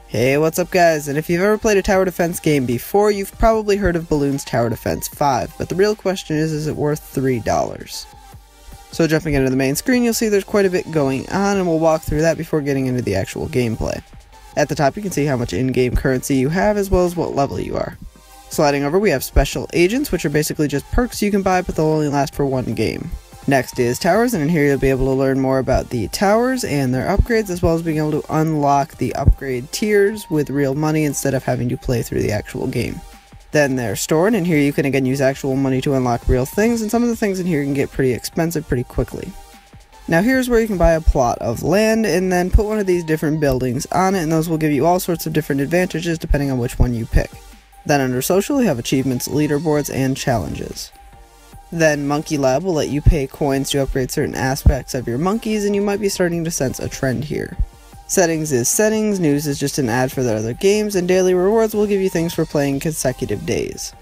Hey, what's up guys, and if you've ever played a tower defense game before, you've probably heard of Bloons Tower Defense 5, but the real question is it worth $3? So jumping into the main screen, you'll see there's quite a bit going on, and we'll walk through that before getting into the actual gameplay. At the top you can see how much in-game currency you have, as well as what level you are. Sliding over, we have special agents, which are basically just perks you can buy, but they'll only last for one game. Next is towers, and in here you'll be able to learn more about the towers and their upgrades, as well as being able to unlock the upgrade tiers with real money instead of having to play through the actual game. Then there's store, and in here you can again use actual money to unlock real things, and some of the things in here can get pretty expensive pretty quickly. Now here's where you can buy a plot of land and then put one of these different buildings on it, and those will give you all sorts of different advantages depending on which one you pick. Then under social you have achievements, leaderboards, and challenges. Then Monkey Lab will let you pay coins to upgrade certain aspects of your monkeys, and you might be starting to sense a trend here. Settings is settings, news is just an ad for the other games, and daily rewards will give you things for playing consecutive days.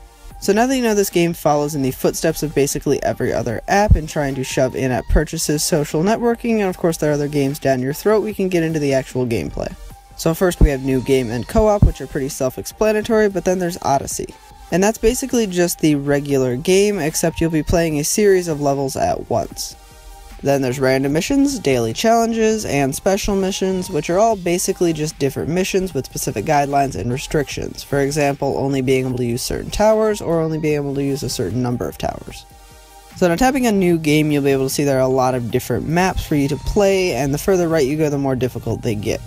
So now that you know this game follows in the footsteps of basically every other app in trying to shove in-app purchases, social networking, and of course there are other games down your throat, we can get into the actual gameplay. So first we have new game and co-op, which are pretty self-explanatory, but then there's Odyssey. And that's basically just the regular game, except you'll be playing a series of levels at once. Then there's random missions, daily challenges, and special missions, which are all basically just different missions with specific guidelines and restrictions. For example, only being able to use certain towers, or only being able to use a certain number of towers. So now tapping on new game, you'll be able to see there are a lot of different maps for you to play, and the further right you go, the more difficult they get.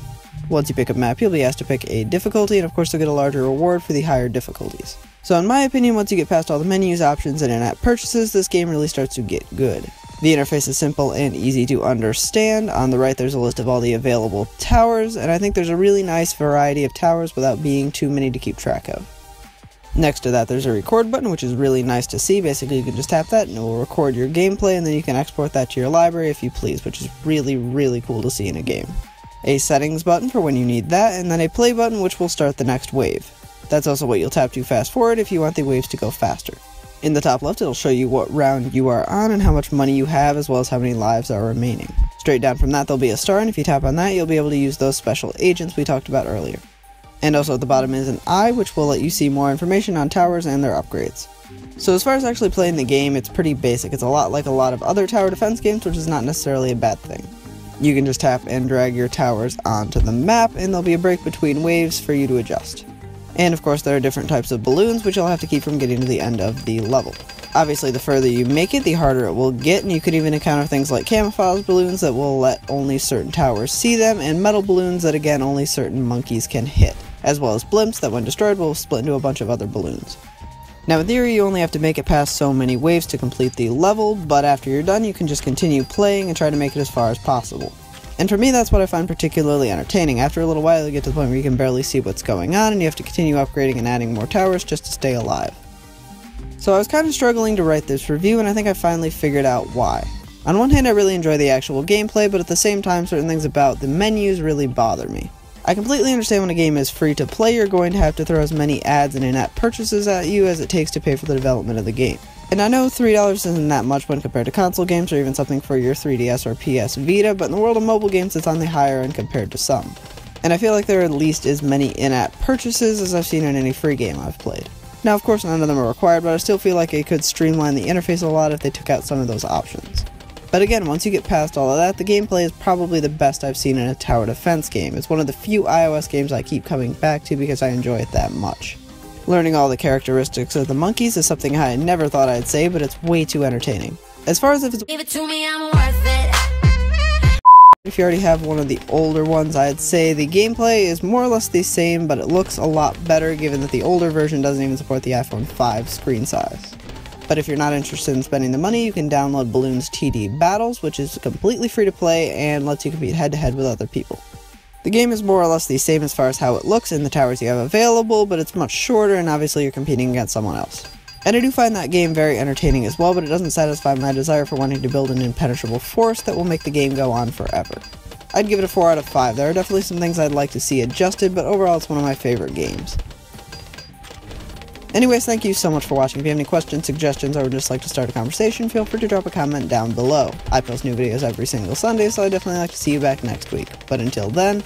Once you pick a map, you'll be asked to pick a difficulty, and of course you'll get a larger reward for the higher difficulties. So in my opinion, once you get past all the menus, options, and in-app purchases, this game really starts to get good. The interface is simple and easy to understand. On the right there's a list of all the available towers, and I think there's a really nice variety of towers without being too many to keep track of. Next to that there's a record button, which is really nice to see. Basically you can just tap that and it will record your gameplay, and then you can export that to your library if you please, which is really cool to see in a game. A settings button for when you need that, and then a play button which will start the next wave. That's also what you'll tap to fast forward if you want the waves to go faster. In the top left it'll show you what round you are on and how much money you have, as well as how many lives are remaining. Straight down from that there'll be a star, and if you tap on that you'll be able to use those special agents we talked about earlier. And also at the bottom is an eye, which will let you see more information on towers and their upgrades. So as far as actually playing the game, it's pretty basic. It's a lot like a lot of other tower defense games, which is not necessarily a bad thing. You can just tap and drag your towers onto the map, and there'll be a break between waves for you to adjust. And of course there are different types of balloons, which you'll have to keep from getting to the end of the level. Obviously the further you make it, the harder it will get, and you could even encounter things like camouflage balloons that will let only certain towers see them, and metal balloons that again only certain monkeys can hit, as well as blimps that when destroyed will split into a bunch of other balloons. Now in theory you only have to make it past so many waves to complete the level, but after you're done you can just continue playing and try to make it as far as possible. And for me that's what I find particularly entertaining. After a little while you get to the point where you can barely see what's going on, and you have to continue upgrading and adding more towers just to stay alive. So I was kind of struggling to write this review, and I think I finally figured out why. On one hand I really enjoy the actual gameplay, but at the same time certain things about the menus really bother me. I completely understand when a game is free to play you're going to have to throw as many ads and in-app purchases at you as it takes to pay for the development of the game. And I know $3 isn't that much when compared to console games or even something for your 3DS or PS Vita, but in the world of mobile games it's on the higher end compared to some. And I feel like there are at least as many in-app purchases as I've seen in any free game I've played. Now of course none of them are required, but I still feel like it could streamline the interface a lot if they took out some of those options. But again, once you get past all of that, the gameplay is probably the best I've seen in a tower defense game. It's one of the few iOS games I keep coming back to because I enjoy it that much. Learning all the characteristics of the monkeys is something I never thought I'd say, but it's way too entertaining. As far as if it's Give it to me, I'm worth it. If you already have one of the older ones, I'd say the gameplay is more or less the same, but it looks a lot better given that the older version doesn't even support the iPhone 5 screen size. But if you're not interested in spending the money, you can download Bloons TD Battles, which is completely free to play and lets you compete head-to-head with other people. The game is more or less the same as far as how it looks in the towers you have available, but it's much shorter and obviously you're competing against someone else. And I do find that game very entertaining as well, but it doesn't satisfy my desire for wanting to build an impenetrable force that will make the game go on forever. I'd give it a 4 out of 5. There are definitely some things I'd like to see adjusted, but overall it's one of my favorite games. Anyways, thank you so much for watching. If you have any questions, suggestions, or would just like to start a conversation, feel free to drop a comment down below. I post new videos every single Sunday, so I'd definitely like to see you back next week. But until then,